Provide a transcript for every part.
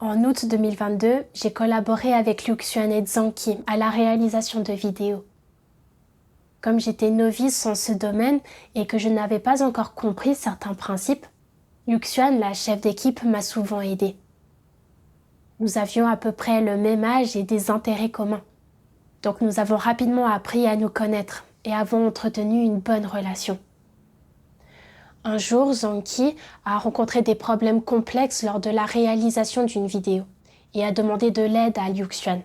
En août 2022, j'ai collaboré avec Liu Xuan et Zhang à la réalisation de vidéos. Comme j'étais novice en ce domaine et que je n'avais pas encore compris certains principes, Liu Xuan, la chef d'équipe, m'a souvent aidée. Nous avions à peu près le même âge et des intérêts communs. Donc nous avons rapidement appris à nous connaître et avons entretenu une bonne relation. Un jour, Zhang a rencontré des problèmes complexes lors de la réalisation d'une vidéo et a demandé de l'aide à Liu Xuan.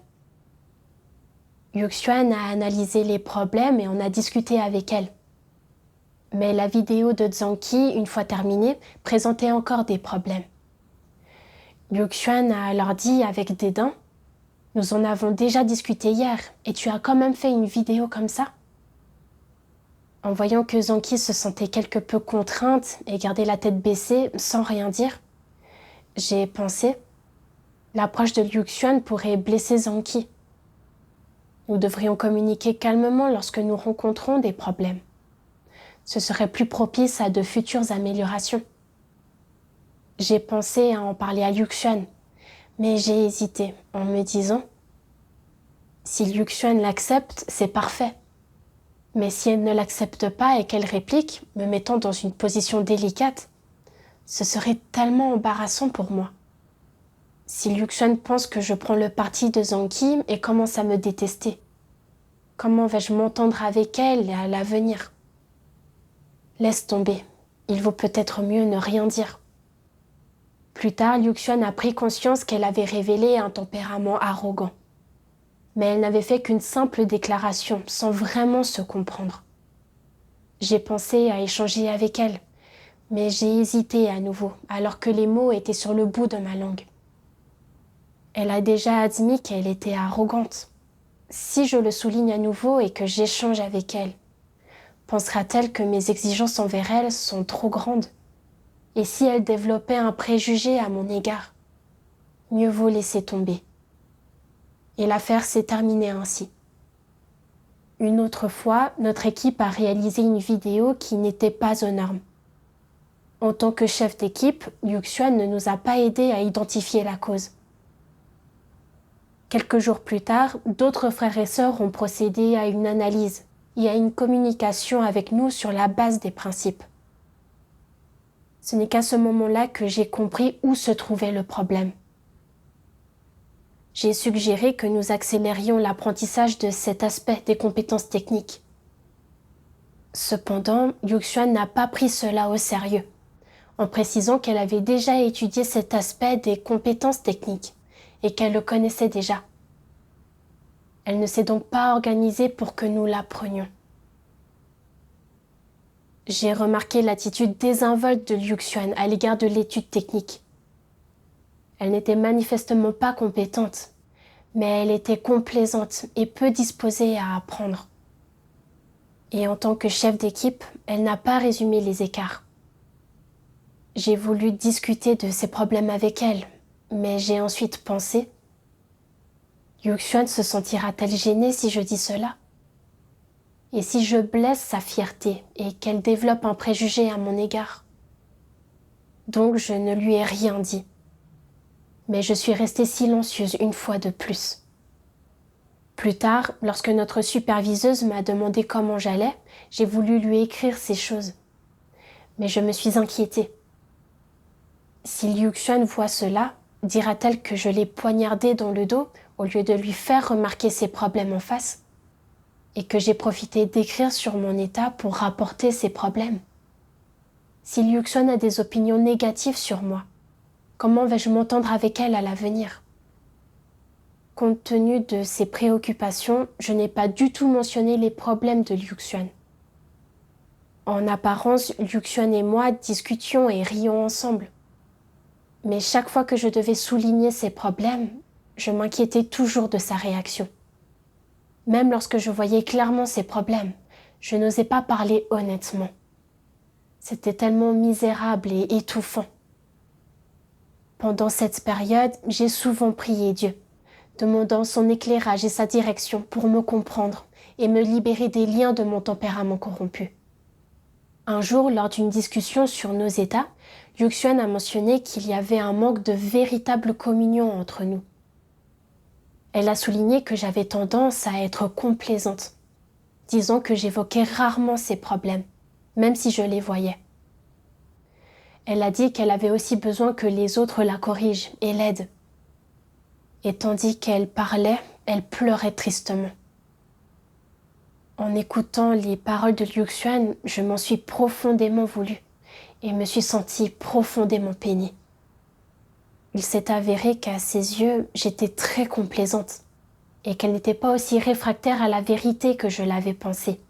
Liu Xuan a analysé les problèmes et on a discuté avec elle. Mais la vidéo de Zhang, une fois terminée, présentait encore des problèmes. Liu Xuan a alors dit avec dédain « Nous en avons déjà discuté hier et tu as quand même fait une vidéo comme ça ?» En voyant que Zhang se sentait quelque peu contrainte et gardait la tête baissée sans rien dire, j'ai pensé « L'approche de Liu Xuan pourrait blesser Zhang. Nous devrions communiquer calmement lorsque nous rencontrons des problèmes. Ce serait plus propice à de futures améliorations. » J'ai pensé à en parler à Liu Xuan, mais j'ai hésité en me disant « Si Liu Xuan l'accepte, c'est parfait. Mais si elle ne l'accepte pas et qu'elle réplique, me mettant dans une position délicate, ce serait tellement embarrassant pour moi. Si Liu Xuan pense que je prends le parti de Zhang et commence à me détester, comment vais-je m'entendre avec elle à l'avenir ? Laisse tomber, il vaut peut-être mieux ne rien dire. » Plus tard, Liu Xuan a pris conscience qu'elle avait révélé un tempérament arrogant. Mais elle n'avait fait qu'une simple déclaration, sans vraiment se comprendre. J'ai pensé à échanger avec elle, mais j'ai hésité à nouveau, alors que les mots étaient sur le bout de ma langue. Elle a déjà admis qu'elle était arrogante. Si je le souligne à nouveau et que j'échange avec elle, pensera-t-elle que mes exigences envers elle sont trop grandes ? Et si elle développait un préjugé à mon égard ? Mieux vaut laisser tomber. Et l'affaire s'est terminée ainsi. Une autre fois, notre équipe a réalisé une vidéo qui n'était pas aux normes. En tant que chef d'équipe, Liu Xuan ne nous a pas aidés à identifier la cause. Quelques jours plus tard, d'autres frères et sœurs ont procédé à une analyse et à une communication avec nous sur la base des principes. Ce n'est qu'à ce moment-là que j'ai compris où se trouvait le problème. J'ai suggéré que nous accélérions l'apprentissage de cet aspect des compétences techniques. Cependant, Liu Xuan n'a pas pris cela au sérieux, en précisant qu'elle avait déjà étudié cet aspect des compétences techniques et qu'elle le connaissait déjà. Elle ne s'est donc pas organisée pour que nous l'apprenions. J'ai remarqué l'attitude désinvolte de Liu Xuan à l'égard de l'étude technique. Elle n'était manifestement pas compétente, mais elle était complaisante et peu disposée à apprendre. Et en tant que chef d'équipe, elle n'a pas résumé les écarts. J'ai voulu discuter de ces problèmes avec elle, mais j'ai ensuite pensé « Liu Xuan se sentira-t-elle gênée si je dis cela ? Et si je blesse sa fierté et qu'elle développe un préjugé à mon égard ?» Donc je ne lui ai rien dit. Mais je suis restée silencieuse une fois de plus. Plus tard, lorsque notre superviseuse m'a demandé comment j'allais, j'ai voulu lui écrire ces choses. Mais je me suis inquiétée. Si Liu Xuan voit cela, dira-t-elle que je l'ai poignardée dans le dos au lieu de lui faire remarquer ses problèmes en face ? Et que j'ai profité d'écrire sur mon état pour rapporter ses problèmes ? Si Liu Xuan a des opinions négatives sur moi, comment vais-je m'entendre avec elle à l'avenir ? Compte tenu de ses préoccupations, je n'ai pas du tout mentionné les problèmes de Liu Xuan. En apparence, Liu Xuan et moi discutions et rions ensemble. Mais chaque fois que je devais souligner ses problèmes, je m'inquiétais toujours de sa réaction. Même lorsque je voyais clairement ses problèmes, je n'osais pas parler honnêtement. C'était tellement misérable et étouffant. Pendant cette période, j'ai souvent prié Dieu, demandant son éclairage et sa direction pour me comprendre et me libérer des liens de mon tempérament corrompu. Un jour, lors d'une discussion sur nos états, Yuxuan a mentionné qu'il y avait un manque de véritable communion entre nous. Elle a souligné que j'avais tendance à être complaisante, disant que j'évoquais rarement ses problèmes, même si je les voyais. Elle a dit qu'elle avait aussi besoin que les autres la corrigent et l'aident. Et tandis qu'elle parlait, elle pleurait tristement. En écoutant les paroles de Yuxuan, je m'en suis profondément voulu et me suis sentie profondément peinie. Il s'est avéré qu'à ses yeux, j'étais très complaisante et qu'elle n'était pas aussi réfractaire à la vérité que je l'avais pensé.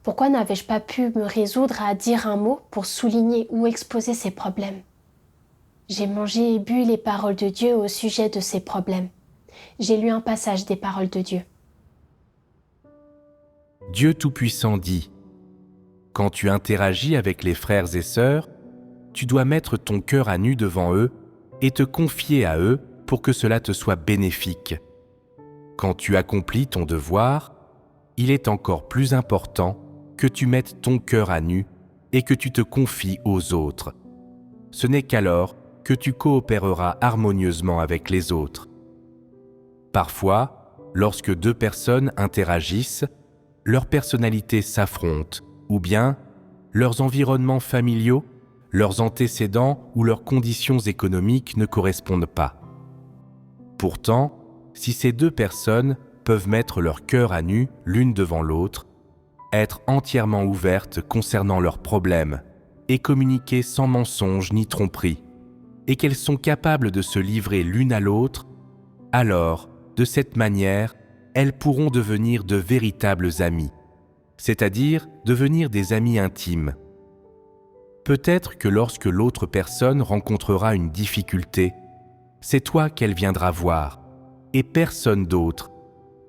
Pourquoi n'avais-je pas pu me résoudre à dire un mot pour souligner ou exposer ses problèmes? J'ai mangé et bu les paroles de Dieu au sujet de ses problèmes. J'ai lu un passage des paroles de Dieu. Dieu Tout-Puissant dit : quand tu interagis avec les frères et sœurs, tu dois mettre ton cœur à nu devant eux et te confier à eux pour que cela te soit bénéfique. Quand tu accomplis ton devoir, il est encore plus important que tu mettes ton cœur à nu et que tu te confies aux autres. Ce n'est qu'alors que tu coopéreras harmonieusement avec les autres. Parfois, lorsque deux personnes interagissent, leurs personnalités s'affrontent, ou bien leurs environnements familiaux, leurs antécédents ou leurs conditions économiques ne correspondent pas. Pourtant, si ces deux personnes peuvent mettre leur cœur à nu l'une devant l'autre, être entièrement ouvertes concernant leurs problèmes et communiquer sans mensonge ni tromperie, et qu'elles sont capables de se livrer l'une à l'autre, alors, de cette manière, elles pourront devenir de véritables amis, c'est-à-dire devenir des amis intimes. Peut-être que lorsque l'autre personne rencontrera une difficulté, c'est toi qu'elle viendra voir, et personne d'autre,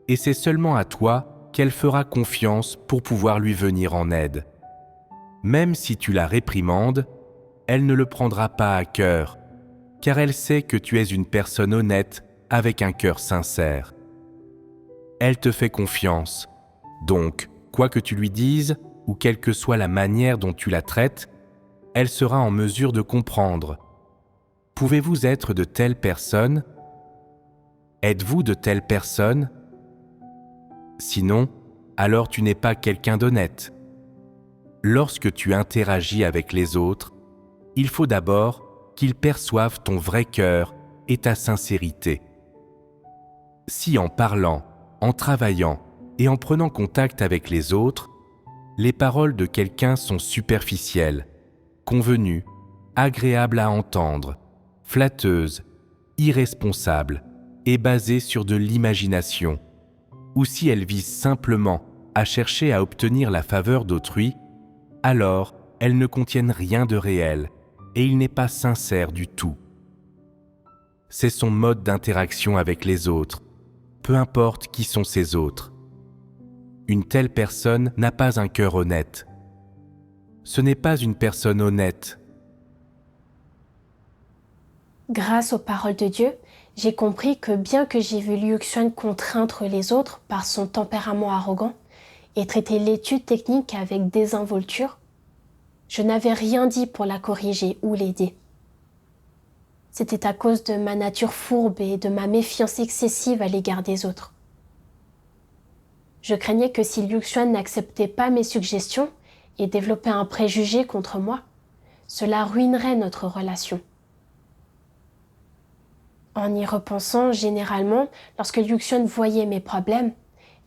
et c'est seulement à toi qu'elle fera confiance pour pouvoir lui venir en aide. Même si tu la réprimandes, elle ne le prendra pas à cœur, car elle sait que tu es une personne honnête avec un cœur sincère. Elle te fait confiance, donc, quoi que tu lui dises, ou quelle que soit la manière dont tu la traites, elle sera en mesure de comprendre. Pouvez-vous être de telles personnes ? Êtes-vous de telles personnes ? Sinon, alors tu n'es pas quelqu'un d'honnête. Lorsque tu interagis avec les autres, il faut d'abord qu'ils perçoivent ton vrai cœur et ta sincérité. Si en parlant, en travaillant et en prenant contact avec les autres, les paroles de quelqu'un sont superficielles, convenues, agréables à entendre, flatteuses, irresponsables et basées sur de l'imagination, ou si elles visent simplement à chercher à obtenir la faveur d'autrui, alors elles ne contiennent rien de réel et il n'est pas sincère du tout. C'est son mode d'interaction avec les autres, peu importe qui sont ces autres. Une telle personne n'a pas un cœur honnête. Ce n'est pas une personne honnête. Grâce aux paroles de Dieu, j'ai compris que bien que j'ai vu Liu Xuan contraindre les autres par son tempérament arrogant et traiter l'étude technique avec désinvolture, je n'avais rien dit pour la corriger ou l'aider. C'était à cause de ma nature fourbe et de ma méfiance excessive à l'égard des autres. Je craignais que si Liu Xuan n'acceptait pas mes suggestions et développait un préjugé contre moi, cela ruinerait notre relation. En y repensant, généralement, lorsque Liu Xuan voyait mes problèmes,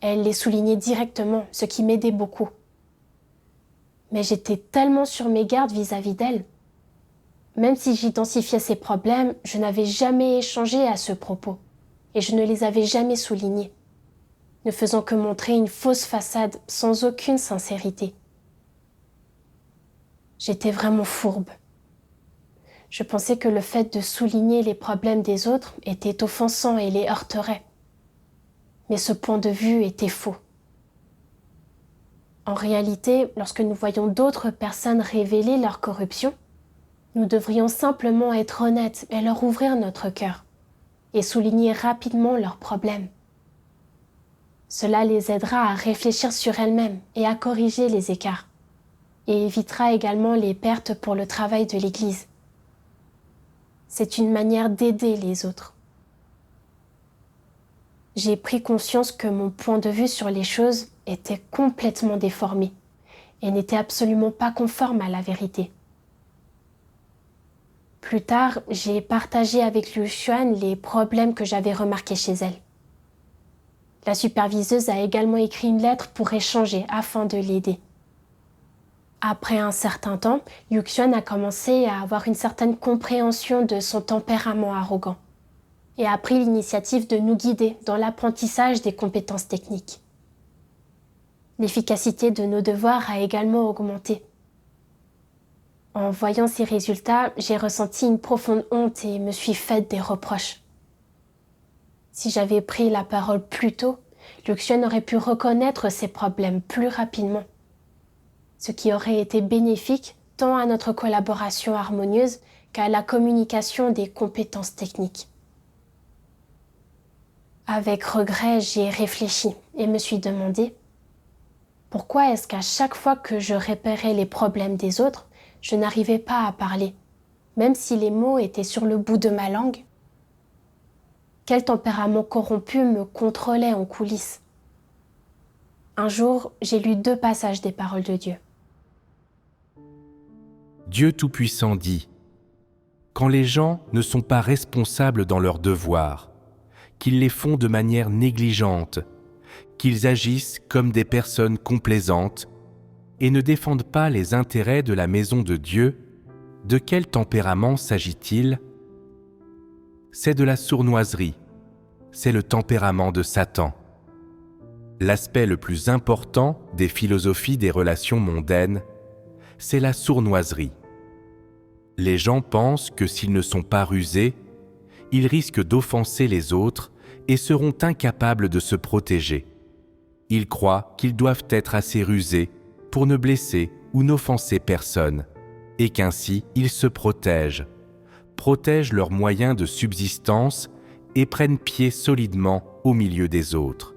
elle les soulignait directement, ce qui m'aidait beaucoup. Mais j'étais tellement sur mes gardes vis-à-vis d'elle. Même si j'identifiais ses problèmes, je n'avais jamais échangé à ce propos, et je ne les avais jamais soulignés, ne faisant que montrer une fausse façade sans aucune sincérité. J'étais vraiment fourbe. Je pensais que le fait de souligner les problèmes des autres était offensant et les heurterait. Mais ce point de vue était faux. En réalité, lorsque nous voyons d'autres personnes révéler leur corruption, nous devrions simplement être honnêtes et leur ouvrir notre cœur et souligner rapidement leurs problèmes. Cela les aidera à réfléchir sur elles-mêmes et à corriger les écarts. et évitera également les pertes pour le travail de l'Église. C'est une manière d'aider les autres. J'ai pris conscience que mon point de vue sur les choses était complètement déformé et n'était absolument pas conforme à la vérité. Plus tard, j'ai partagé avec Liu Xuan les problèmes que j'avais remarqués chez elle. La superviseuse a également écrit une lettre pour échanger afin de l'aider. Après un certain temps, Liu Xuan a commencé à avoir une certaine compréhension de son tempérament arrogant et a pris l'initiative de nous guider dans l'apprentissage des compétences techniques. L'efficacité de nos devoirs a également augmenté. En voyant ces résultats, j'ai ressenti une profonde honte et me suis faite des reproches. Si j'avais pris la parole plus tôt, Liu Xuan aurait pu reconnaître ses problèmes plus rapidement, ce qui aurait été bénéfique tant à notre collaboration harmonieuse qu'à la communication des compétences techniques. Avec regret, j'ai réfléchi et me suis demandé pourquoi est-ce qu'à chaque fois que je repérais les problèmes des autres, je n'arrivais pas à parler, même si les mots étaient sur le bout de ma langue. Quel tempérament corrompu me contrôlait en coulisses? Un jour, j'ai lu 2 passages des paroles de Dieu. Dieu Tout-Puissant dit : quand les gens ne sont pas responsables dans leurs devoirs, qu'ils les font de manière négligente, qu'ils agissent comme des personnes complaisantes et ne défendent pas les intérêts de la maison de Dieu, de quel tempérament s'agit-il ? C'est de la sournoiserie, c'est le tempérament de Satan. L'aspect le plus important des philosophies des relations mondaines, c'est la sournoiserie. Les gens pensent que s'ils ne sont pas rusés, ils risquent d'offenser les autres et seront incapables de se protéger. Ils croient qu'ils doivent être assez rusés pour ne blesser ou n'offenser personne, et qu'ainsi ils se protègent leurs moyens de subsistance et prennent pied solidement au milieu des autres.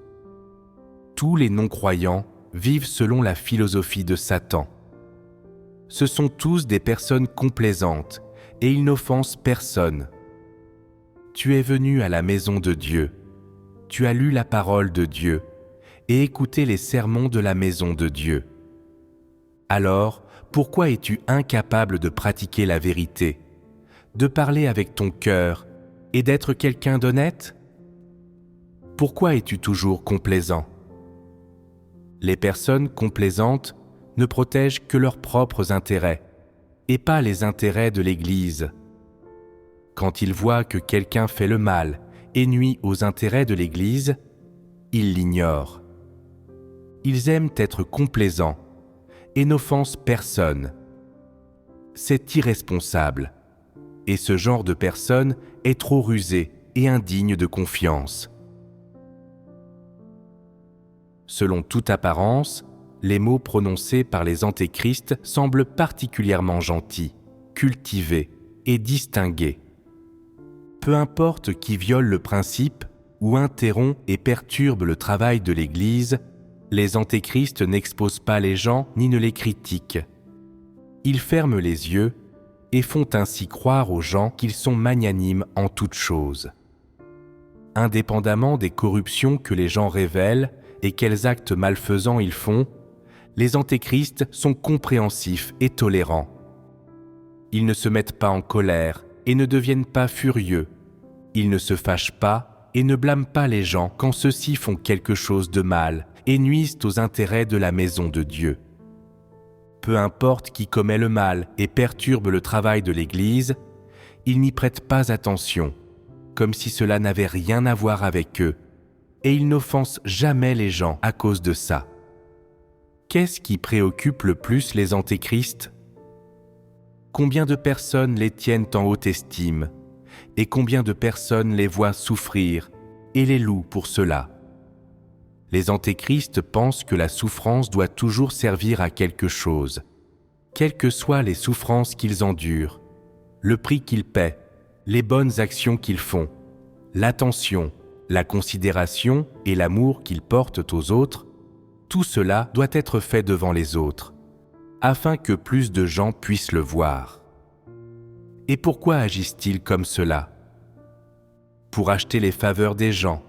Tous les non-croyants vivent selon la philosophie de Satan. Ce sont tous des personnes complaisantes et ils n'offensent personne. Tu es venu à la maison de Dieu, tu as lu la parole de Dieu et écouté les sermons de la maison de Dieu. Alors, pourquoi es-tu incapable de pratiquer la vérité, de parler avec ton cœur et d'être quelqu'un d'honnête ? Pourquoi es-tu toujours complaisant ? Les personnes complaisantes ne protègent que leurs propres intérêts et pas les intérêts de l'Église. Quand ils voient que quelqu'un fait le mal et nuit aux intérêts de l'Église, ils l'ignorent. Ils aiment être complaisants et n'offensent personne. C'est irresponsable, et ce genre de personne est trop rusé et indigne de confiance. Selon toute apparence, les mots prononcés par les antéchrists semblent particulièrement gentils, cultivés et distingués. Peu importe qui viole le principe ou interrompt et perturbe le travail de l'Église, les antéchrists n'exposent pas les gens ni ne les critiquent. Ils ferment les yeux et font ainsi croire aux gens qu'ils sont magnanimes en toutes choses. Indépendamment des corruptions que les gens révèlent et quels actes malfaisants ils font, les antéchrists sont compréhensifs et tolérants. Ils ne se mettent pas en colère et ne deviennent pas furieux. Ils ne se fâchent pas et ne blâment pas les gens quand ceux-ci font quelque chose de mal et nuisent aux intérêts de la maison de Dieu. Peu importe qui commet le mal et perturbe le travail de l'Église, ils n'y prêtent pas attention, comme si cela n'avait rien à voir avec eux, et ils n'offensent jamais les gens à cause de ça. Qu'est-ce qui préoccupe le plus les antéchrists ? Combien de personnes les tiennent en haute estime, et combien de personnes les voient souffrir et les louent pour cela ? Les antéchrists pensent que la souffrance doit toujours servir à quelque chose, quelles que soient les souffrances qu'ils endurent, le prix qu'ils paient, les bonnes actions qu'ils font, l'attention, la considération et l'amour qu'ils portent aux autres, tout cela doit être fait devant les autres. afin que plus de gens puissent le voir. Et pourquoi agissent-ils comme cela ? Pour acheter les faveurs des gens,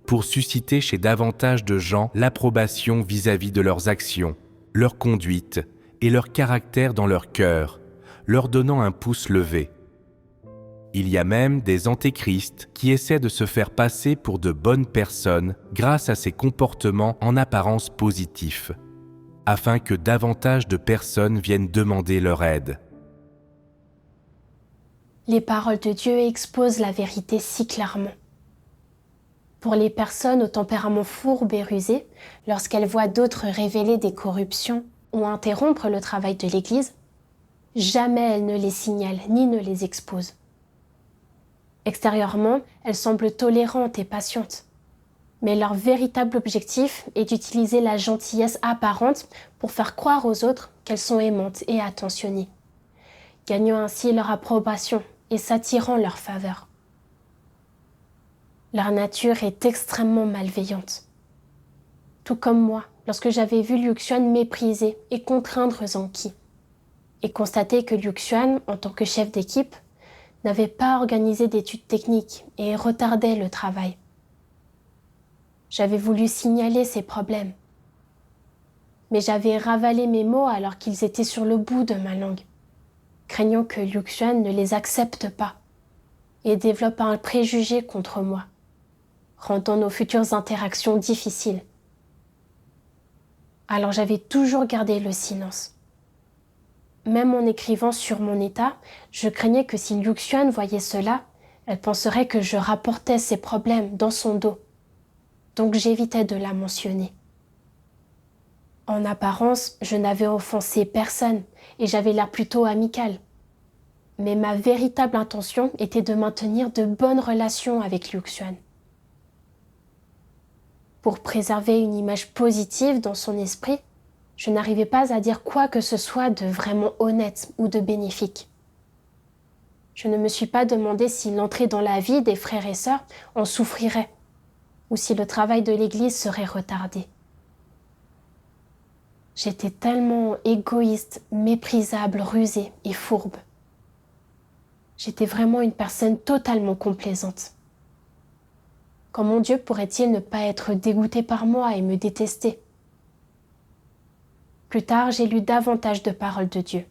pour susciter chez davantage de gens l'approbation vis-à-vis de leurs actions, leur conduite et leur caractère dans leur cœur, leur donnant un pouce levé. Il y a même des antéchrists qui essaient de se faire passer pour de bonnes personnes grâce à ces comportements en apparence positifs, afin que davantage de personnes viennent demander leur aide. Les paroles de Dieu exposent la vérité si clairement. Pour les personnes au tempérament fourbe et rusé, lorsqu'elles voient d'autres révéler des corruptions ou interrompre le travail de l'Église, jamais elles ne les signalent ni ne les exposent. Extérieurement, elles semblent tolérantes et patientes. Mais leur véritable objectif est d'utiliser la gentillesse apparente pour faire croire aux autres qu'elles sont aimantes et attentionnées, gagnant ainsi leur approbation et s'attirant leur faveur. Leur nature est extrêmement malveillante. Tout comme moi, lorsque j'avais vu Liu Xuan mépriser et contraindre Zhang Qi, et constaté que Liu Xuan, en tant que chef d'équipe, n'avait pas organisé d'études techniques et retardait le travail. J'avais voulu signaler ces problèmes, mais j'avais ravalé mes mots alors qu'ils étaient sur le bout de ma langue, craignant que Liu Xuan ne les accepte pas et développe un préjugé contre moi, rendant nos futures interactions difficiles. Alors j'avais toujours gardé le silence. Même en écrivant sur mon état, je craignais que si Liu Xuan voyait cela, elle penserait que je rapportais ses problèmes dans son dos. Donc j'évitais de la mentionner. En apparence, je n'avais offensé personne et j'avais l'air plutôt amical. Mais ma véritable intention était de maintenir de bonnes relations avec Liu Xuan. Pour préserver une image positive dans son esprit, je n'arrivais pas à dire quoi que ce soit de vraiment honnête ou de bénéfique. Je ne me suis pas demandé si l'entrée dans la vie des frères et sœurs en souffrirait, ou si le travail de l'Église serait retardé. J'étais tellement égoïste, méprisable, rusée et fourbe. J'étais vraiment une personne totalement complaisante. Comment Dieu pourrait-il ne pas être dégoûté par moi et me détester ? Plus tard, j'ai lu davantage de paroles de Dieu.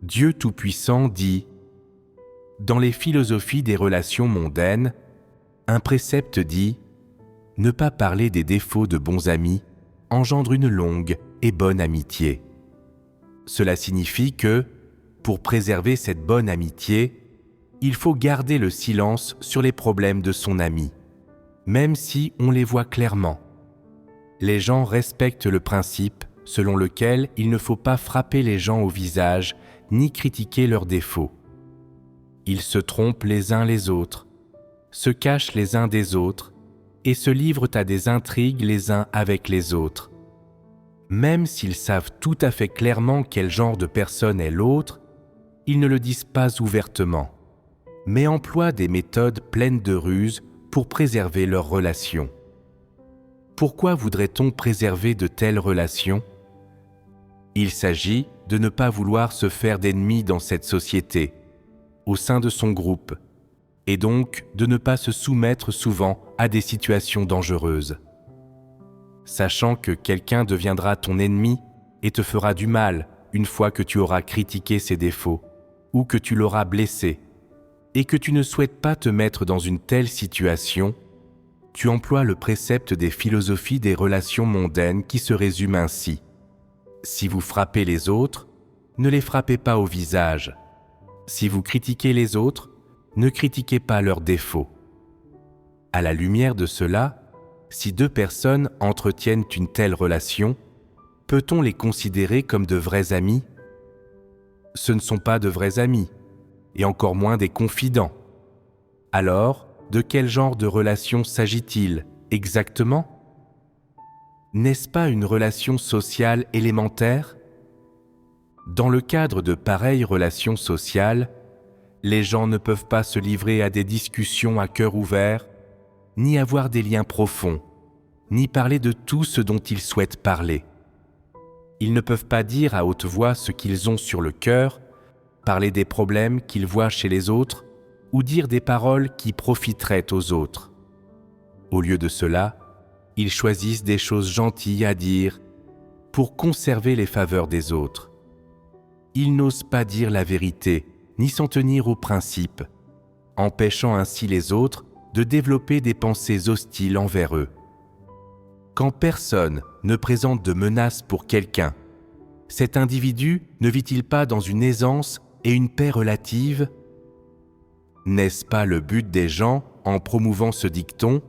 Dieu Tout-Puissant dit « Dans les philosophies des relations mondaines, un précepte dit « Ne pas parler des défauts de bons amis engendre une longue et bonne amitié. » Cela signifie que, pour préserver cette bonne amitié, il faut garder le silence sur les problèmes de son ami, même si on les voit clairement. Les gens respectent le principe selon lequel il ne faut pas frapper les gens au visage ni critiquer leurs défauts. Ils se trompent les uns les autres, se cachent les uns des autres et se livrent à des intrigues les uns avec les autres. Même s'ils savent tout à fait clairement quel genre de personne est l'autre, ils ne le disent pas ouvertement, mais emploient des méthodes pleines de ruses pour préserver leurs relations. Pourquoi voudrait-on préserver de telles relations ? Il s'agit de ne pas vouloir se faire d'ennemis dans cette société, au sein de son groupe, et donc de ne pas se soumettre souvent à des situations dangereuses. Sachant que quelqu'un deviendra ton ennemi et te fera du mal une fois que tu auras critiqué ses défauts, ou que tu l'auras blessé, et que tu ne souhaites pas te mettre dans une telle situation, tu emploies le précepte des philosophies des relations mondaines qui se résume ainsi. Si vous frappez les autres, ne les frappez pas au visage. Si vous critiquez les autres, ne critiquez pas leurs défauts. À la lumière de cela, si deux personnes entretiennent une telle relation, peut-on les considérer comme de vrais amis ? Ce ne sont pas de vrais amis, et encore moins des confidents. Alors, de quel genre de relation s'agit-il exactement ? N'est-ce pas une relation sociale élémentaire ? Dans le cadre de pareilles relations sociales, les gens ne peuvent pas se livrer à des discussions à cœur ouvert, ni avoir des liens profonds, ni parler de tout ce dont ils souhaitent parler. Ils ne peuvent pas dire à haute voix ce qu'ils ont sur le cœur, parler des problèmes qu'ils voient chez les autres ou dire des paroles qui profiteraient aux autres. Au lieu de cela, ils choisissent des choses gentilles à dire pour conserver les faveurs des autres. Ils n'osent pas dire la vérité ni s'en tenir aux principes, empêchant ainsi les autres de développer des pensées hostiles envers eux. Quand personne ne présente de menace pour quelqu'un, cet individu ne vit-il pas dans une aisance et une paix relative ? N'est-ce pas le but des gens en promouvant ce dicton ?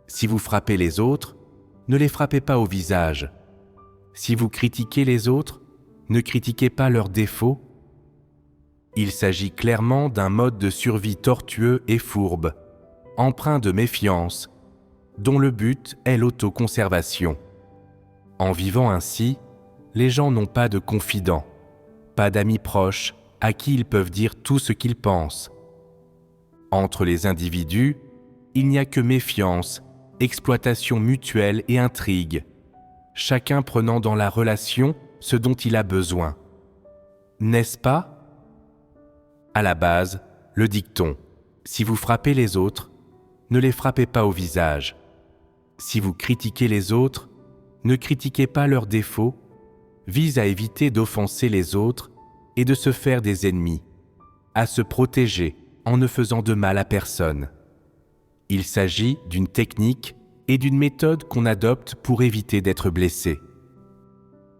Si vous frappez les autres, ne les frappez pas au visage. Si vous critiquez les autres, ne critiquez pas leurs défauts. Il s'agit clairement d'un mode de survie tortueux et fourbe, empreint de méfiance, dont le but est l'autoconservation. En vivant ainsi, les gens n'ont pas de confidents, pas d'amis proches à qui ils peuvent dire tout ce qu'ils pensent. Entre les individus, il n'y a que méfiance, exploitation mutuelle et intrigue, chacun prenant dans la relation ce dont il a besoin. N'est-ce pas ? À la base, le dicton « Si vous frappez les autres, ne les frappez pas au visage. Si vous critiquez les autres, ne critiquez pas leurs défauts » vise à éviter d'offenser les autres et de se faire des ennemis, à se protéger en ne faisant de mal à personne. Il s'agit d'une technique et d'une méthode qu'on adopte pour éviter d'être blessé.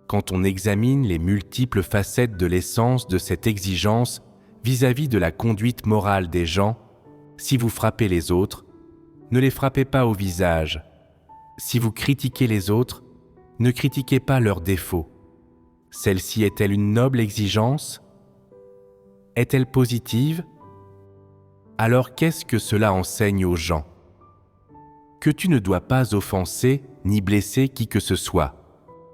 Quand on examine les multiples facettes de l'essence de cette exigence vis-à-vis de la conduite morale des gens, si vous frappez les autres, ne les frappez pas au visage. Si vous critiquez les autres, ne critiquez pas leurs défauts. Celle-ci est-elle une noble exigence ? Est-elle positive ? Alors qu'est-ce que cela enseigne aux gens ? Que tu ne dois pas offenser ni blesser qui que ce soit,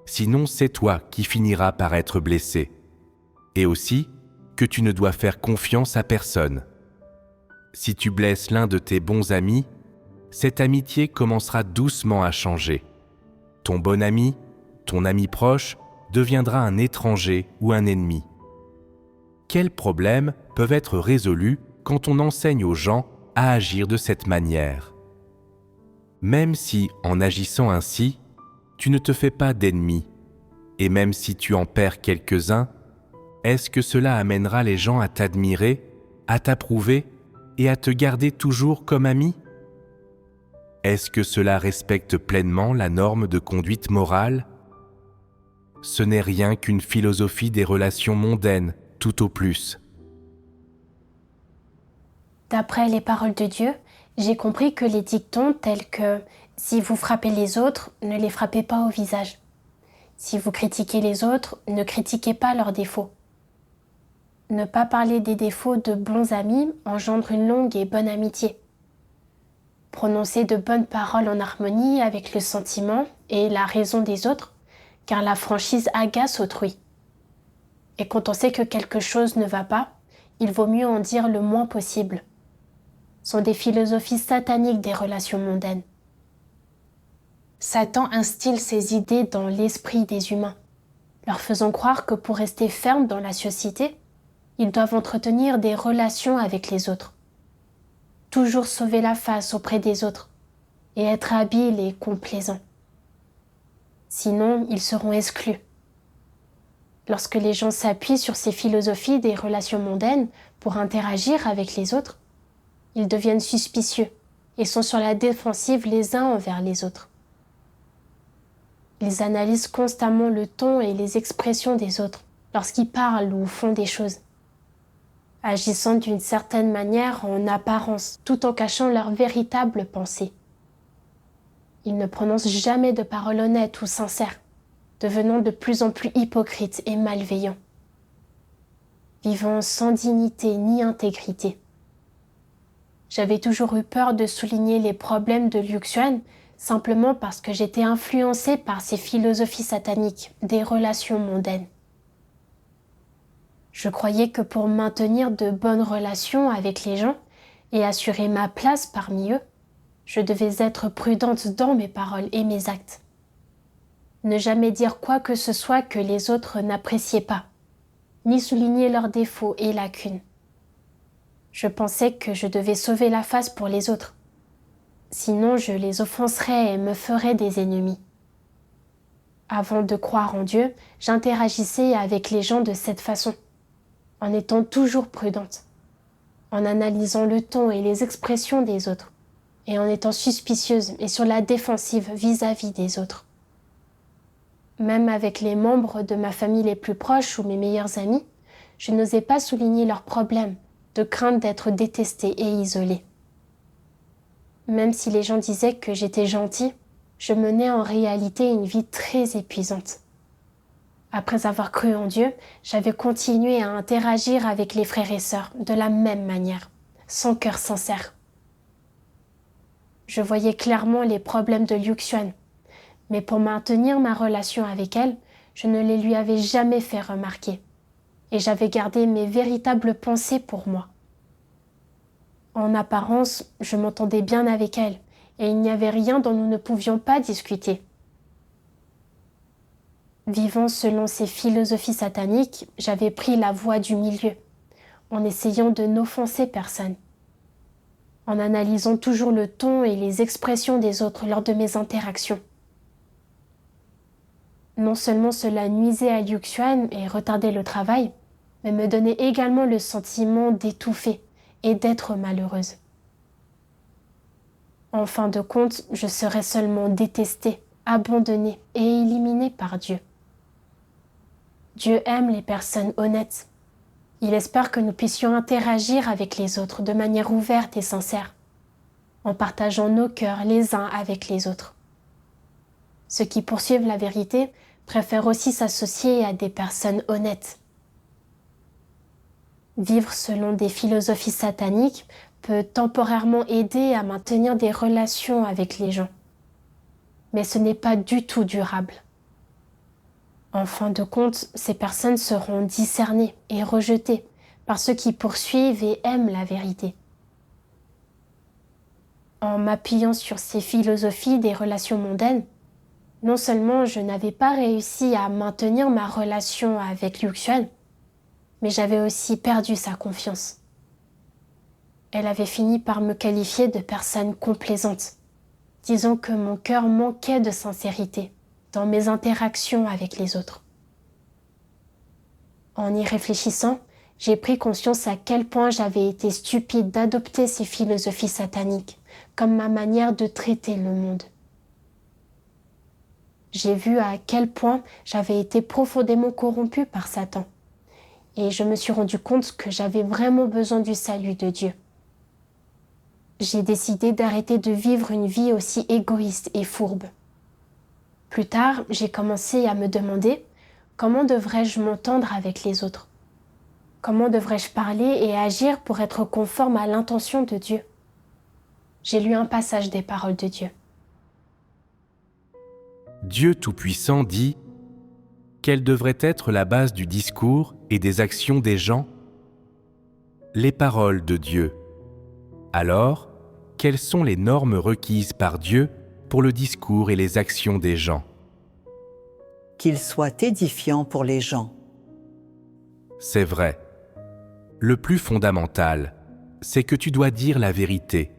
sinon c'est toi qui finiras par être blessé. Et aussi que tu ne dois faire confiance à personne. Si tu blesses l'un de tes bons amis, cette amitié commencera doucement à changer. Ton bon ami, ton ami proche, deviendra un étranger ou un ennemi. Quels problèmes peuvent être résolus quand on enseigne aux gens à agir de cette manière ? Même si, en agissant ainsi, tu ne te fais pas d'ennemis, et même si tu en perds quelques-uns, est-ce que cela amènera les gens à t'admirer, à t'approuver et à te garder toujours comme ami ? Est-ce que cela respecte pleinement la norme de conduite morale ? Ce n'est rien qu'une philosophie des relations mondaines, tout au plus. D'après les paroles de Dieu, j'ai compris que les dictons tels que « si vous frappez les autres, ne les frappez pas au visage »,« si vous critiquez les autres, ne critiquez pas leurs défauts ». Ne pas parler des défauts de bons amis engendre une longue et bonne amitié. Prononcer de bonnes paroles en harmonie avec le sentiment et la raison des autres, car la franchise agace autrui. Et quand on sait que quelque chose ne va pas, il vaut mieux en dire le moins possible. Sont des philosophies sataniques des relations mondaines. Satan instille ses idées dans l'esprit des humains, leur faisant croire que pour rester fermes dans la société, ils doivent entretenir des relations avec les autres, toujours sauver la face auprès des autres et être habiles et complaisants. Sinon, ils seront exclus. Lorsque les gens s'appuient sur ces philosophies des relations mondaines pour interagir avec les autres, ils deviennent suspicieux et sont sur la défensive les uns envers les autres. Ils analysent constamment le ton et les expressions des autres lorsqu'ils parlent ou font des choses, agissant d'une certaine manière en apparence, tout en cachant leurs véritables pensées. Ils ne prononcent jamais de paroles honnêtes ou sincères, devenant de plus en plus hypocrites et malveillants, vivant sans dignité ni intégrité. J'avais toujours eu peur de souligner les problèmes de Liu Xuan, simplement parce que j'étais influencée par ces philosophies sataniques des relations mondaines. Je croyais que pour maintenir de bonnes relations avec les gens et assurer ma place parmi eux, je devais être prudente dans mes paroles et mes actes. Ne jamais dire quoi que ce soit que les autres n'appréciaient pas, ni souligner leurs défauts et lacunes. Je pensais que je devais sauver la face pour les autres. Sinon, je les offenserais et me ferais des ennemis. Avant de croire en Dieu, j'interagissais avec les gens de cette façon, en étant toujours prudente, en analysant le ton et les expressions des autres, et en étant suspicieuse et sur la défensive vis-à-vis des autres. Même avec les membres de ma famille les plus proches ou mes meilleurs amis, je n'osais pas souligner leurs problèmes, de crainte d'être détestée et isolée. Même si les gens disaient que j'étais gentille, je menais en réalité une vie très épuisante. Après avoir cru en Dieu, j'avais continué à interagir avec les frères et sœurs de la même manière, sans cœur sincère. Je voyais clairement les problèmes de Liu Xuan, mais pour maintenir ma relation avec elle, je ne les lui avais jamais fait remarquer, et j'avais gardé mes véritables pensées pour moi. En apparence, je m'entendais bien avec elle, et il n'y avait rien dont nous ne pouvions pas discuter. Vivant selon ces philosophies sataniques, j'avais pris la voie du milieu, en essayant de n'offenser personne, en analysant toujours le ton et les expressions des autres lors de mes interactions. Non seulement cela nuisait à Liu Xuan et retardait le travail, mais me donnait également le sentiment d'étouffer et d'être malheureuse. En fin de compte, je serais seulement détestée, abandonnée et éliminée par Dieu. Dieu aime les personnes honnêtes. Il espère que nous puissions interagir avec les autres de manière ouverte et sincère, en partageant nos cœurs les uns avec les autres. Ceux qui poursuivent la vérité préfèrent aussi s'associer à des personnes honnêtes. Vivre selon des philosophies sataniques peut temporairement aider à maintenir des relations avec les gens. Mais ce n'est pas du tout durable. En fin de compte, ces personnes seront discernées et rejetées par ceux qui poursuivent et aiment la vérité. En m'appuyant sur ces philosophies des relations mondaines, non seulement je n'avais pas réussi à maintenir ma relation avec Liu Xuan, mais j'avais aussi perdu sa confiance. Elle avait fini par me qualifier de personne complaisante, disant que mon cœur manquait de sincérité dans mes interactions avec les autres. En y réfléchissant, j'ai pris conscience à quel point j'avais été stupide d'adopter ces philosophies sataniques comme ma manière de traiter le monde. J'ai vu à quel point j'avais été profondément corrompue par Satan, et je me suis rendu compte que j'avais vraiment besoin du salut de Dieu. J'ai décidé d'arrêter de vivre une vie aussi égoïste et fourbe. Plus tard, j'ai commencé à me demander comment devrais-je m'entendre avec les autres? Comment devrais-je parler et agir pour être conforme à l'intention de Dieu? J'ai lu un passage des paroles de Dieu. Dieu Tout-Puissant dit « Quelle devrait être la base du discours et des actions des gens ? Les paroles de Dieu. Alors, quelles sont les normes requises par Dieu pour le discours et les actions des gens ? Qu'il soit édifiant pour les gens. C'est vrai. Le plus fondamental, c'est que tu dois dire la vérité,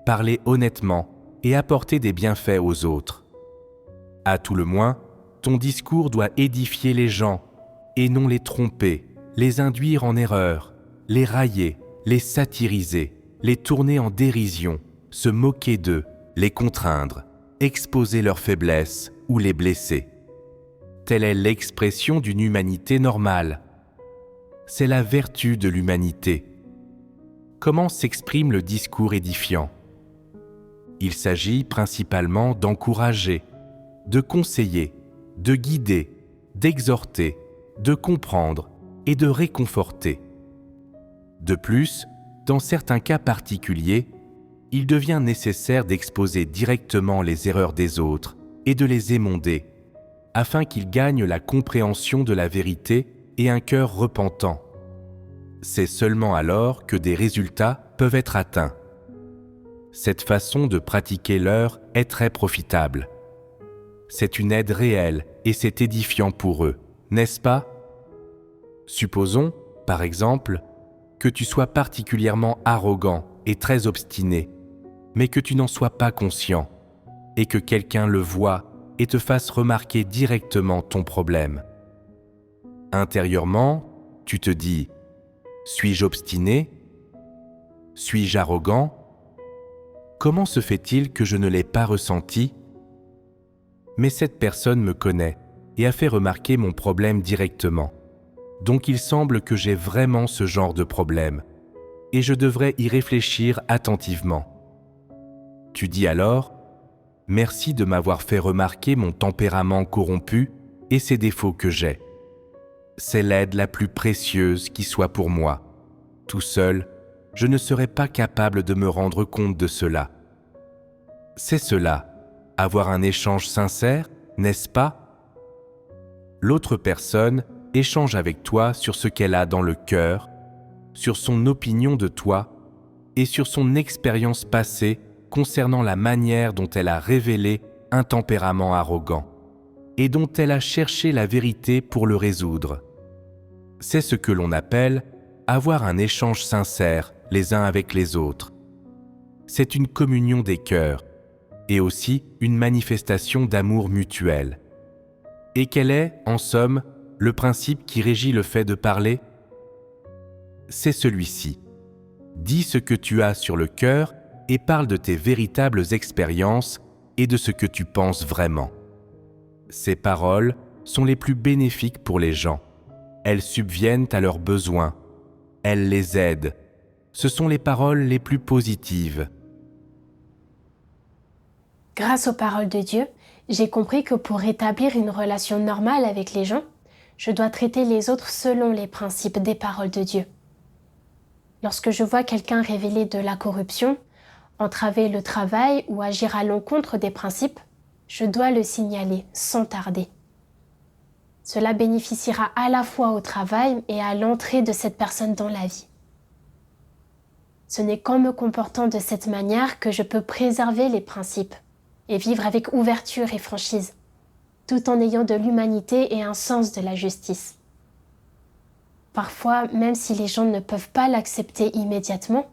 parler honnêtement et apporter des bienfaits aux autres. À tout le moins, ton discours doit édifier les gens et non les tromper, les induire en erreur, les railler, les satiriser, les tourner en dérision, se moquer d'eux, les contraindre, exposer leurs faiblesses ou les blesser. Telle est l'expression d'une humanité normale. C'est la vertu de l'humanité. Comment s'exprime le discours édifiant ? Il s'agit principalement d'encourager, de conseiller, de guider, d'exhorter, de comprendre et de réconforter. De plus, dans certains cas particuliers, il devient nécessaire d'exposer directement les erreurs des autres et de les émonder, afin qu'ils gagnent la compréhension de la vérité et un cœur repentant. C'est seulement alors que des résultats peuvent être atteints. Cette façon de pratiquer l'heure est très profitable. C'est une aide réelle et c'est édifiant pour eux, n'est-ce pas? Supposons, par exemple, que tu sois particulièrement arrogant et très obstiné, mais que tu n'en sois pas conscient, et que quelqu'un le voie et te fasse remarquer directement ton problème. Intérieurement, tu te dis « Suis-je obstiné? Suis-je arrogant? Comment se fait-il que je ne l'ai pas ressenti? » Mais cette personne me connaît et a fait remarquer mon problème directement. Donc il semble que j'ai vraiment ce genre de problème, et je devrais y réfléchir attentivement. Tu dis alors « Merci de m'avoir fait remarquer mon tempérament corrompu et ces défauts que j'ai. C'est l'aide la plus précieuse qui soit pour moi. Tout seul, je ne serais pas capable de me rendre compte de cela. » C'est cela, avoir un échange sincère, n'est-ce pas? L'autre personne échange avec toi sur ce qu'elle a dans le cœur, sur son opinion de toi et sur son expérience passée concernant la manière dont elle a révélé un tempérament arrogant et dont elle a cherché la vérité pour le résoudre. C'est ce que l'on appelle avoir un échange sincère les uns avec les autres. C'est une communion des cœurs et aussi une manifestation d'amour mutuel. Et quel est, en somme, le principe qui régit le fait de parler? C'est celui-ci. Dis ce que tu as sur le cœur et parle de tes véritables expériences et de ce que tu penses vraiment. Ces paroles sont les plus bénéfiques pour les gens. Elles subviennent à leurs besoins. Elles les aident. Ce sont les paroles les plus positives. Grâce aux paroles de Dieu, j'ai compris que pour établir une relation normale avec les gens, je dois traiter les autres selon les principes des paroles de Dieu. Lorsque je vois quelqu'un révéler de la corruption, entraver le travail ou agir à l'encontre des principes, je dois le signaler sans tarder. Cela bénéficiera à la fois au travail et à l'entrée de cette personne dans la vie. Ce n'est qu'en me comportant de cette manière que je peux préserver les principes et vivre avec ouverture et franchise, tout en ayant de l'humanité et un sens de la justice. Parfois, même si les gens ne peuvent pas l'accepter immédiatement,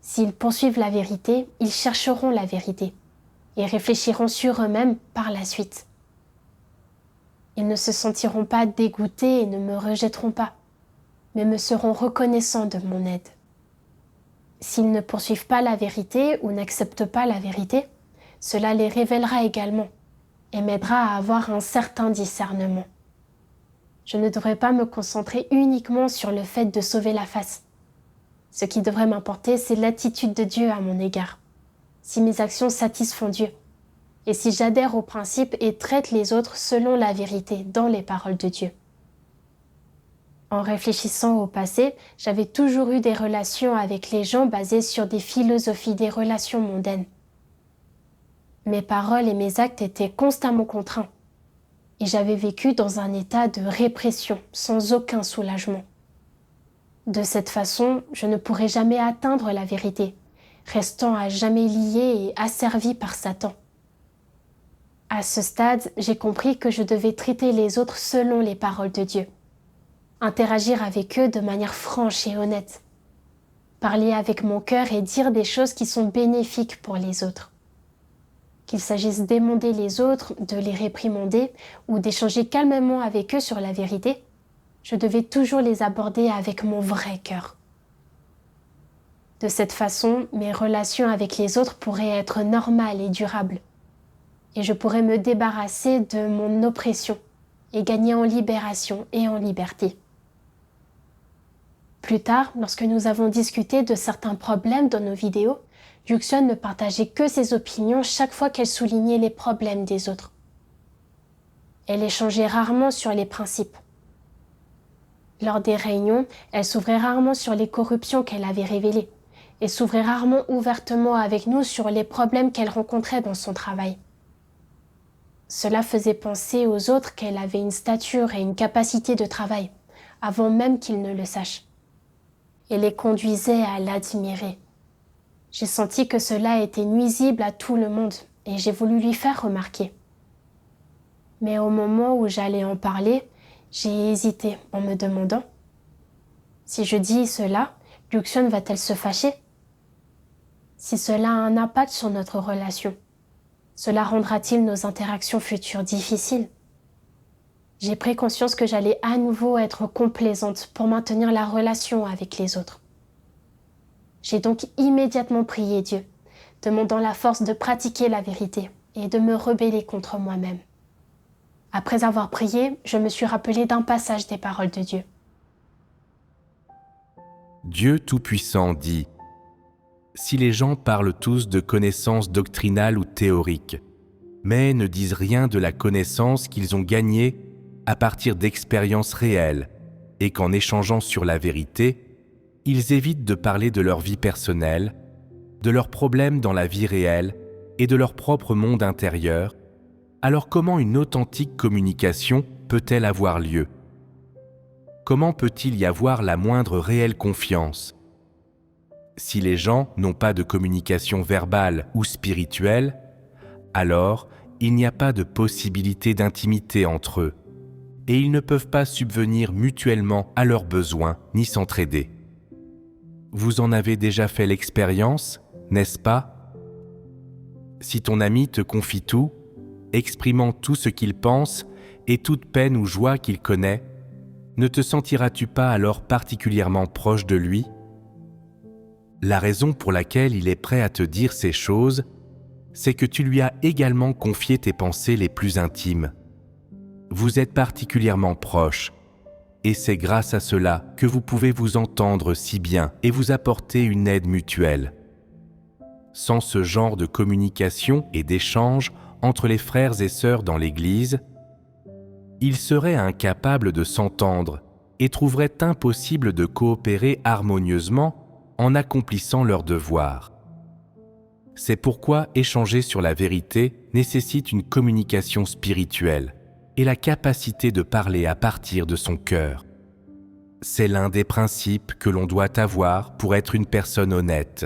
s'ils poursuivent la vérité, ils chercheront la vérité et réfléchiront sur eux-mêmes par la suite. Ils ne se sentiront pas dégoûtés et ne me rejetteront pas, mais me seront reconnaissants de mon aide. S'ils ne poursuivent pas la vérité ou n'acceptent pas la vérité, cela les révélera également et m'aidera à avoir un certain discernement. Je ne devrais pas me concentrer uniquement sur le fait de sauver la face. Ce qui devrait m'importer, c'est l'attitude de Dieu à mon égard. Si mes actions satisfont Dieu, et si j'adhère aux principes et traite les autres selon la vérité dans les paroles de Dieu. En réfléchissant au passé, j'avais toujours eu des relations avec les gens basées sur des philosophies des relations mondaines. Mes paroles et mes actes étaient constamment contraints, et j'avais vécu dans un état de répression sans aucun soulagement. De cette façon, je ne pourrais jamais atteindre la vérité, restant à jamais lié et asservi par Satan. À ce stade, j'ai compris que je devais traiter les autres selon les paroles de Dieu, interagir avec eux de manière franche et honnête, parler avec mon cœur et dire des choses qui sont bénéfiques pour les autres. Qu'il s'agisse d'émonder les autres, de les réprimander ou d'échanger calmement avec eux sur la vérité, je devais toujours les aborder avec mon vrai cœur. De cette façon, mes relations avec les autres pourraient être normales et durables, et je pourrais me débarrasser de mon oppression et gagner en libération et en liberté. Plus tard, lorsque nous avons discuté de certains problèmes dans nos vidéos, Yuxuan ne partageait que ses opinions chaque fois qu'elle soulignait les problèmes des autres. Elle échangeait rarement sur les principes. Lors des réunions, elle s'ouvrait rarement sur les corruptions qu'elle avait révélées et s'ouvrait rarement ouvertement avec nous sur les problèmes qu'elle rencontrait dans son travail. Cela faisait penser aux autres qu'elle avait une stature et une capacité de travail, avant même qu'ils ne le sachent, et les conduisait à l'admirer. J'ai senti que cela était nuisible à tout le monde et j'ai voulu lui faire remarquer. Mais au moment où j'allais en parler, j'ai hésité en me demandant « Si je dis cela, Luxian va-t-elle se fâcher ? Si cela a un impact sur notre relation, cela rendra-t-il nos interactions futures difficiles ?» J'ai pris conscience que j'allais à nouveau être complaisante pour maintenir la relation avec les autres. J'ai donc immédiatement prié Dieu, demandant la force de pratiquer la vérité et de me rebeller contre moi-même. Après avoir prié, je me suis rappelé d'un passage des paroles de Dieu. Dieu Tout-Puissant dit : si les gens parlent tous de connaissances doctrinales ou théoriques, mais ne disent rien de la connaissance qu'ils ont gagnée à partir d'expériences réelles, et qu'en échangeant sur la vérité, ils évitent de parler de leur vie personnelle, de leurs problèmes dans la vie réelle et de leur propre monde intérieur, alors comment une authentique communication peut-elle avoir lieu ? Comment peut-il y avoir la moindre réelle confiance ? Si les gens n'ont pas de communication verbale ou spirituelle, alors il n'y a pas de possibilité d'intimité entre eux, et ils ne peuvent pas subvenir mutuellement à leurs besoins ni s'entraider. Vous en avez déjà fait l'expérience, n'est-ce pas ? Si ton ami te confie tout, exprimant tout ce qu'il pense et toute peine ou joie qu'il connaît, ne te sentiras-tu pas alors particulièrement proche de lui ? La raison pour laquelle il est prêt à te dire ces choses, c'est que tu lui as également confié tes pensées les plus intimes. Vous êtes particulièrement proches, et c'est grâce à cela que vous pouvez vous entendre si bien et vous apporter une aide mutuelle. Sans ce genre de communication et d'échange entre les frères et sœurs dans l'Église, ils seraient incapables de s'entendre et trouveraient impossible de coopérer harmonieusement en accomplissant leurs devoirs. C'est pourquoi échanger sur la vérité nécessite une communication spirituelle et la capacité de parler à partir de son cœur. C'est l'un des principes que l'on doit avoir pour être une personne honnête.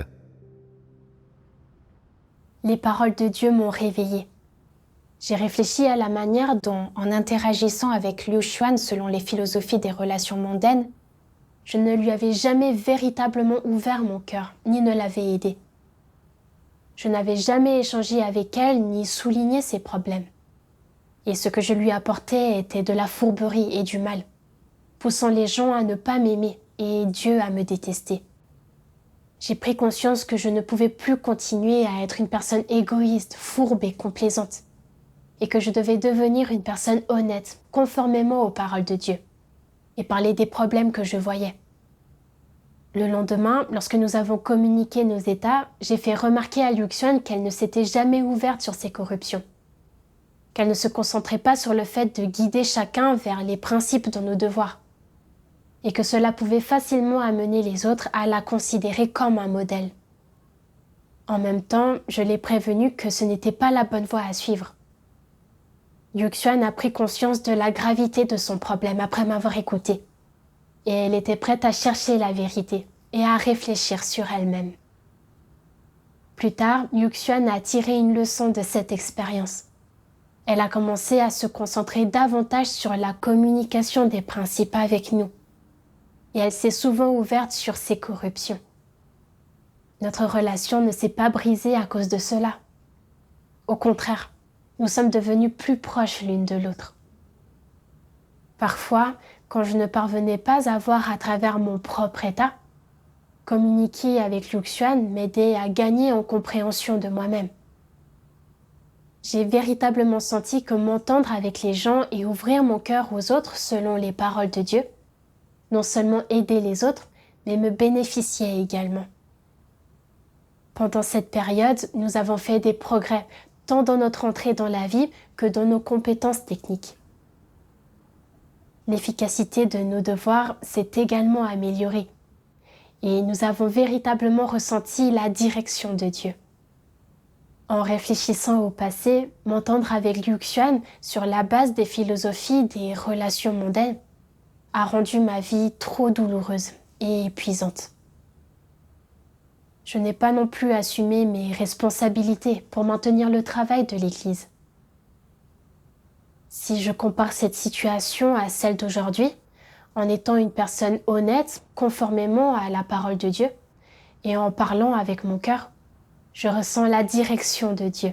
Les paroles de Dieu m'ont réveillée. J'ai réfléchi à la manière dont, en interagissant avec Liu Xuan selon les philosophies des relations mondaines, je ne lui avais jamais véritablement ouvert mon cœur, ni ne l'avais aidée. Je n'avais jamais échangé avec elle, ni souligné ses problèmes. Et ce que je lui apportais était de la fourberie et du mal, poussant les gens à ne pas m'aimer et Dieu à me détester. J'ai pris conscience que je ne pouvais plus continuer à être une personne égoïste, fourbe et complaisante, et que je devais devenir une personne honnête, conformément aux paroles de Dieu, et parler des problèmes que je voyais. Le lendemain, lorsque nous avons communiqué nos états, j'ai fait remarquer à Liu Xuan qu'elle ne s'était jamais ouverte sur ses corruptions, qu'elle ne se concentrait pas sur le fait de guider chacun vers les principes de nos devoirs, et que cela pouvait facilement amener les autres à la considérer comme un modèle. En même temps, je l'ai prévenue que ce n'était pas la bonne voie à suivre. Liu Xuan a pris conscience de la gravité de son problème après m'avoir écoutée, et elle était prête à chercher la vérité et à réfléchir sur elle-même. Plus tard, Liu Xuan a tiré une leçon de cette expérience. Elle a commencé à se concentrer davantage sur la communication des principes avec nous, et elle s'est souvent ouverte sur ses corruptions. Notre relation ne s'est pas brisée à cause de cela. Au contraire, nous sommes devenus plus proches l'une de l'autre. Parfois, quand je ne parvenais pas à voir à travers mon propre état, communiquer avec Liu Xuan m'aidait à gagner en compréhension de moi-même. J'ai véritablement senti que m'entendre avec les gens et ouvrir mon cœur aux autres selon les paroles de Dieu, non seulement aider les autres, mais me bénéficiait également. Pendant cette période, nous avons fait des progrès, tant dans notre entrée dans la vie que dans nos compétences techniques. L'efficacité de nos devoirs s'est également améliorée, et nous avons véritablement ressenti la direction de Dieu. En réfléchissant au passé, m'entendre avec Liu Xuan sur la base des philosophies des relations mondaines a rendu ma vie trop douloureuse et épuisante. Je n'ai pas non plus assumé mes responsabilités pour maintenir le travail de l'Église. Si je compare cette situation à celle d'aujourd'hui, en étant une personne honnête, conformément à la parole de Dieu, et en parlant avec mon cœur, je ressens la direction de Dieu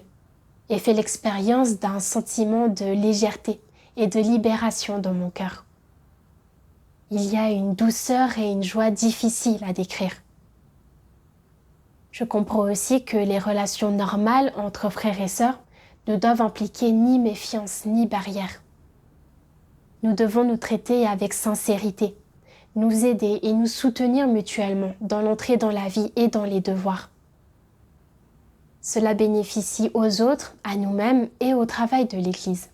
et fais l'expérience d'un sentiment de légèreté et de libération dans mon cœur. Il y a une douceur et une joie difficiles à décrire. Je comprends aussi que les relations normales entre frères et sœurs ne doivent impliquer ni méfiance ni barrière. Nous devons nous traiter avec sincérité, nous aider et nous soutenir mutuellement dans l'entrée dans la vie et dans les devoirs. Cela bénéficie aux autres, à nous-mêmes et au travail de l'Église.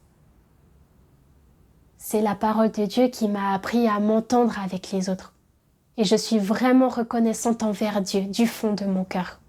C'est la parole de Dieu qui m'a appris à m'entendre avec les autres. Et je suis vraiment reconnaissante envers Dieu du fond de mon cœur.